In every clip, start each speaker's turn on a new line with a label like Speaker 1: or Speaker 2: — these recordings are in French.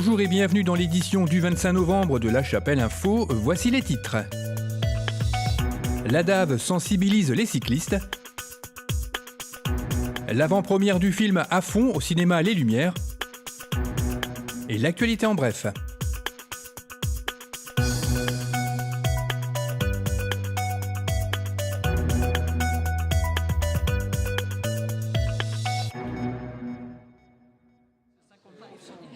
Speaker 1: Bonjour et bienvenue dans l'édition du 25 novembre de La Chapelle Info. Voici les titres. L'ADAV sensibilise les cyclistes. L'avant-première du film À fond au cinéma Les Lumières. Et l'actualité en bref.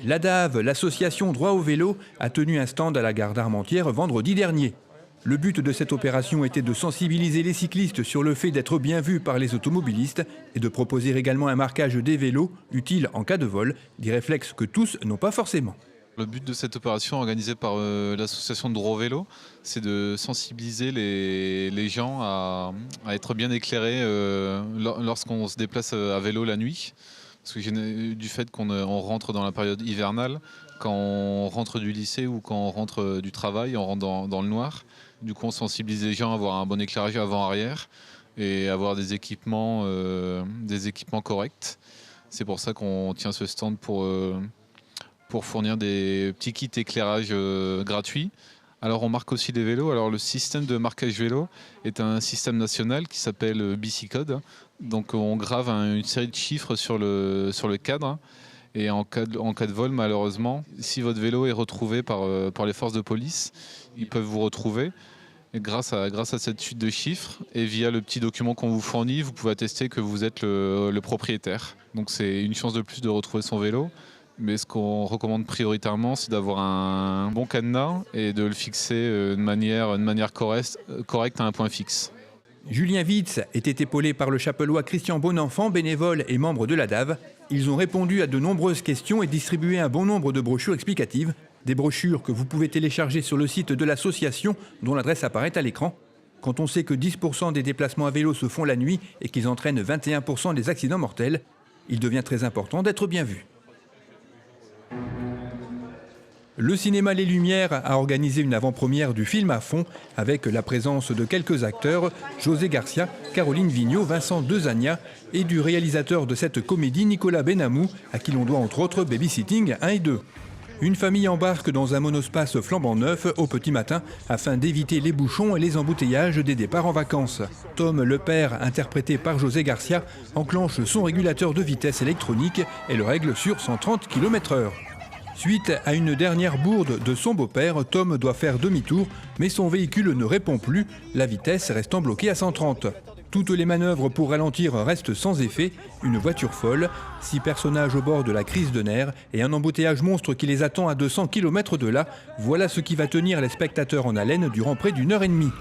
Speaker 1: L'ADAV, l'association Droit au vélo, a tenu un stand à la gare d'Armentières vendredi dernier. Le but de cette opération était de sensibiliser les cyclistes sur le fait d'être bien vus par les automobilistes et de proposer également un marquage des vélos, utile en cas de vol, des réflexes que tous n'ont pas forcément.
Speaker 2: Le but de cette opération organisée par l'association de droit au vélo, c'est de sensibiliser les gens à être bien éclairés lorsqu'on se déplace à vélo la nuit. Parce que du fait qu'on rentre dans la période hivernale, quand on rentre du lycée ou quand on rentre du travail, on rentre dans le noir. Du coup, on sensibilise les gens à avoir un bon éclairage avant-arrière et avoir des équipements corrects. C'est pour ça qu'on tient ce stand pour fournir des petits kits éclairage gratuits. Alors on marque aussi des vélos. Alors le système de marquage vélo est un système national qui s'appelle Bicicode. Donc on grave une série de chiffres sur le cadre. Et en cas de vol, malheureusement, si votre vélo est retrouvé par les forces de police, ils peuvent vous retrouver. Et grâce à cette suite de chiffres et via le petit document qu'on vous fournit, vous pouvez attester que vous êtes le propriétaire. Donc c'est une chance de plus de retrouver son vélo. Mais ce qu'on recommande prioritairement, c'est d'avoir un bon cadenas et de le fixer de manière correcte à un point fixe.
Speaker 1: Julien Witz était épaulé par le chapellois Christian Bonenfant, bénévole et membre de l'ADAV. Ils ont répondu à de nombreuses questions et distribué un bon nombre de brochures explicatives. Des brochures que vous pouvez télécharger sur le site de l'association, dont l'adresse apparaît à l'écran. Quand on sait que 10% des déplacements à vélo se font la nuit et qu'ils entraînent 21% des accidents mortels, il devient très important d'être bien vu. Le cinéma Les Lumières a organisé une avant-première du film À fond avec la présence de quelques acteurs, José Garcia, Caroline Vigneault, Vincent Dezania et du réalisateur de cette comédie Nicolas Benamou, à qui l'on doit entre autres Babysitting 1 et 2. Une famille embarque dans un monospace flambant neuf au petit matin afin d'éviter les bouchons et les embouteillages des départs en vacances. Tom, le père, interprété par José Garcia, enclenche son régulateur de vitesse électronique et le règle sur 130 km/h. Suite à une dernière bourde de son beau-père, Tom doit faire demi-tour, mais son véhicule ne répond plus, la vitesse restant bloquée à 130. Toutes les manœuvres pour ralentir restent sans effet, une voiture folle, 6 personnages au bord de la crise de nerfs et un embouteillage monstre qui les attend à 200 km de là, voilà ce qui va tenir les spectateurs en haleine durant près d'une heure et demie.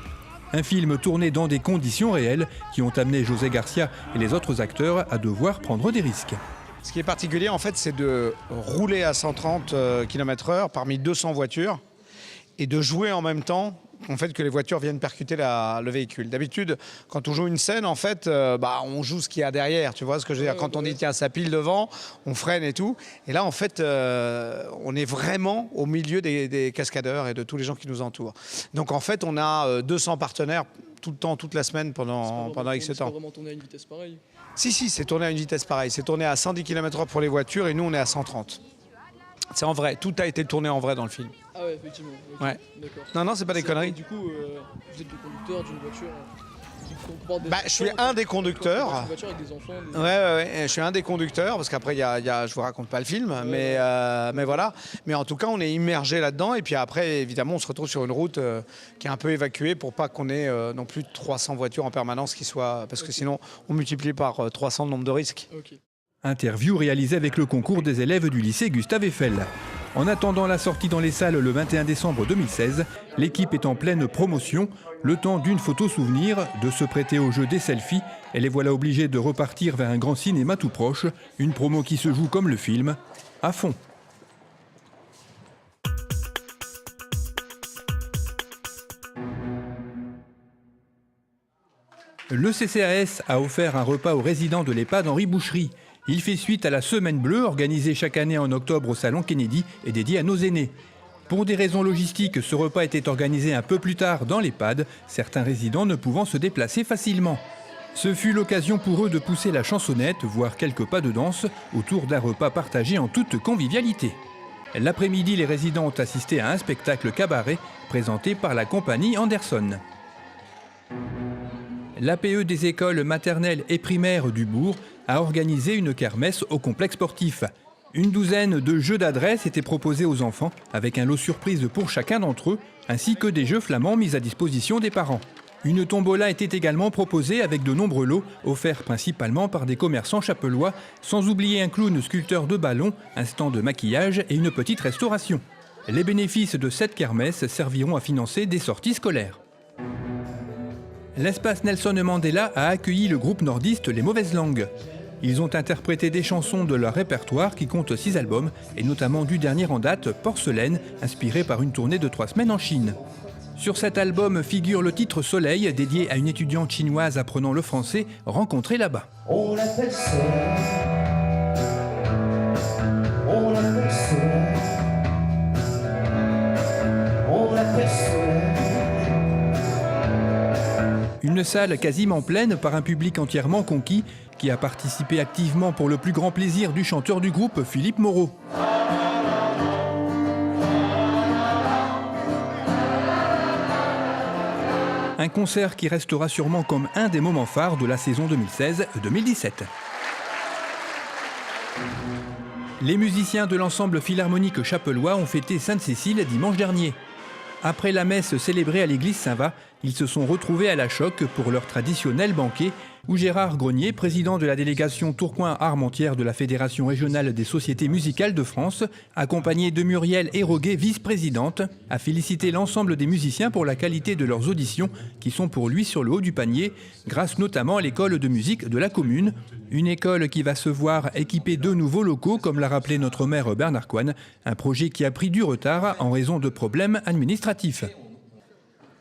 Speaker 1: Un film tourné dans des conditions réelles qui ont amené José Garcia et les autres acteurs à devoir prendre des risques.
Speaker 3: Ce qui est particulier, en fait, c'est de rouler à 130 km/h parmi 200 voitures et de jouer en même temps en fait, que les voitures viennent percuter le véhicule. D'habitude, quand on joue une scène, en fait, on joue ce qu'il y a derrière. Tu vois ce que je veux dire? Quand on dit tiens, ça pile devant, on freine et tout. Et là, en fait, on est vraiment au milieu des cascadeurs et de tous les gens qui nous entourent. Donc, en fait, on a 200 partenaires tout le temps, toute la semaine pendant X temps.
Speaker 4: C'est pas vraiment tourné à une vitesse pareille?
Speaker 3: Si, c'est tourné à une vitesse pareille. C'est tourné à 110 km/h pour les voitures et nous, on est à 130. C'est en vrai. Tout a été tourné en vrai dans le film.
Speaker 4: Ah ouais, effectivement. Okay.
Speaker 3: Ouais.
Speaker 4: D'accord.
Speaker 3: Non, c'est pas des conneries.
Speaker 4: Du coup, vous êtes le conducteur d'une voiture qui comporte des
Speaker 3: je suis un des conducteurs.
Speaker 4: Une voiture avec des enfants.
Speaker 3: Ouais. Je suis un des conducteurs parce qu'après, je vous raconte pas le film, mais voilà. Mais en tout cas, on est immergé là-dedans et puis après, évidemment, on se retrouve sur une route qui est un peu évacuée pour pas qu'on ait non plus 300 voitures en permanence parce que sinon, on multiplie par 300 le nombre de risques.
Speaker 4: Okay.
Speaker 1: Interview réalisée avec le concours des élèves du lycée Gustave Eiffel. En attendant la sortie dans les salles le 21 décembre 2016, l'équipe est en pleine promotion, le temps d'une photo souvenir, de se prêter au jeu des selfies, et les voilà obligés de repartir vers un grand cinéma tout proche, une promo qui se joue comme le film, à fond. Le CCAS a offert un repas aux résidents de l'EHPAD Henri Boucherie. Il fait suite à la Semaine Bleue organisée chaque année en octobre au Salon Kennedy et dédiée à nos aînés. Pour des raisons logistiques, ce repas était organisé un peu plus tard dans l'EHPAD, certains résidents ne pouvant se déplacer facilement. Ce fut l'occasion pour eux de pousser la chansonnette, voire quelques pas de danse, autour d'un repas partagé en toute convivialité. L'après-midi, les résidents ont assisté à un spectacle cabaret présenté par la compagnie Anderson. L'APE des écoles maternelles et primaires du bourg a organisé une kermesse au complexe sportif. Une douzaine de jeux d'adresse étaient proposés aux enfants, avec un lot surprise pour chacun d'entre eux, ainsi que des jeux flamands mis à disposition des parents. Une tombola était également proposée avec de nombreux lots, offerts principalement par des commerçants chapellois, sans oublier un clown sculpteur de ballons, un stand de maquillage et une petite restauration. Les bénéfices de cette kermesse serviront à financer des sorties scolaires. L'espace Nelson Mandela a accueilli le groupe nordiste Les Mauvaises Langues. Ils ont interprété des chansons de leur répertoire qui compte 6 albums, et notamment du dernier en date, Porcelaine, inspiré par une tournée de 3 semaines en Chine. Sur cet album figure le titre Soleil, dédié à une étudiante chinoise apprenant le français rencontrée là-bas.
Speaker 5: On l'appelle Soleil. On l'appelle Soleil. On l'appelle Soleil.
Speaker 1: Une salle quasiment pleine par un public entièrement conquis qui a participé activement pour le plus grand plaisir du chanteur du groupe, Philippe Moreau. Un concert qui restera sûrement comme un des moments phares de la saison 2016-2017. Les musiciens de l'ensemble philharmonique chapellois ont fêté Sainte-Cécile dimanche dernier. Après la messe célébrée à l'église Saint-Va, ils se sont retrouvés à la Choc pour leur traditionnel banquet où Gérard Grenier, président de la délégation Tourcoing-Armentières de la Fédération régionale des sociétés musicales de France, accompagné de Muriel Héroguet, vice-présidente, a félicité l'ensemble des musiciens pour la qualité de leurs auditions qui sont pour lui sur le haut du panier, grâce notamment à l'école de musique de la commune, une école qui va se voir équiper de nouveaux locaux, comme l'a rappelé notre maire Bernard Coine, un projet qui a pris du retard en raison de problèmes administratifs.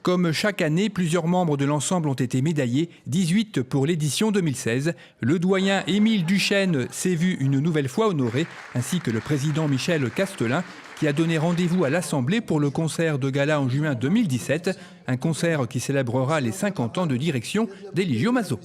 Speaker 1: Comme chaque année, plusieurs membres de l'ensemble ont été médaillés, 18 pour l'édition 2016. Le doyen Émile Duchesne s'est vu une nouvelle fois honoré, ainsi que le président Michel Castelin, qui a donné rendez-vous à l'Assemblée pour le concert de gala en juin 2017, un concert qui célébrera les 50 ans de direction d'Eligio Mazo.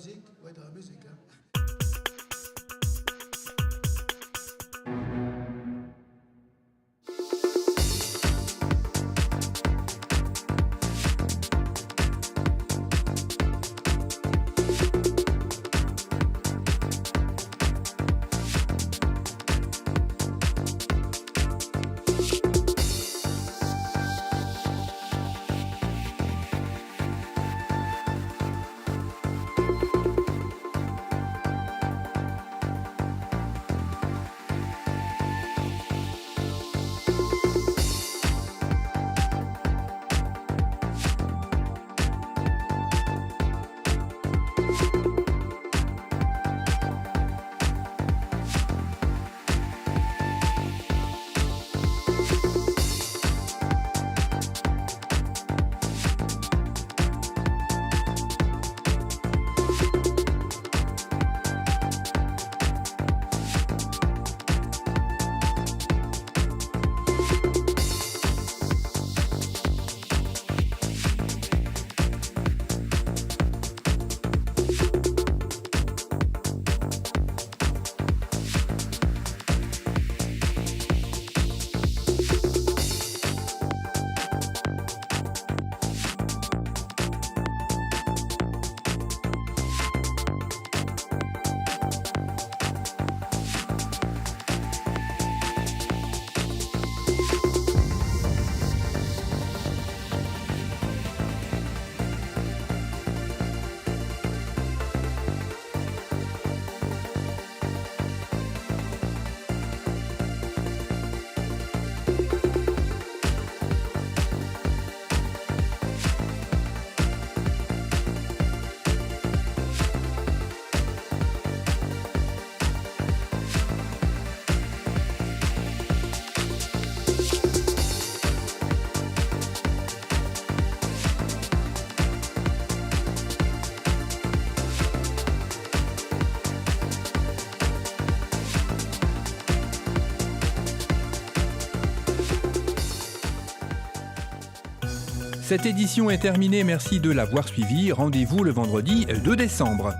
Speaker 1: Cette édition est terminée, merci de l'avoir suivi. Rendez-vous le vendredi 2 décembre.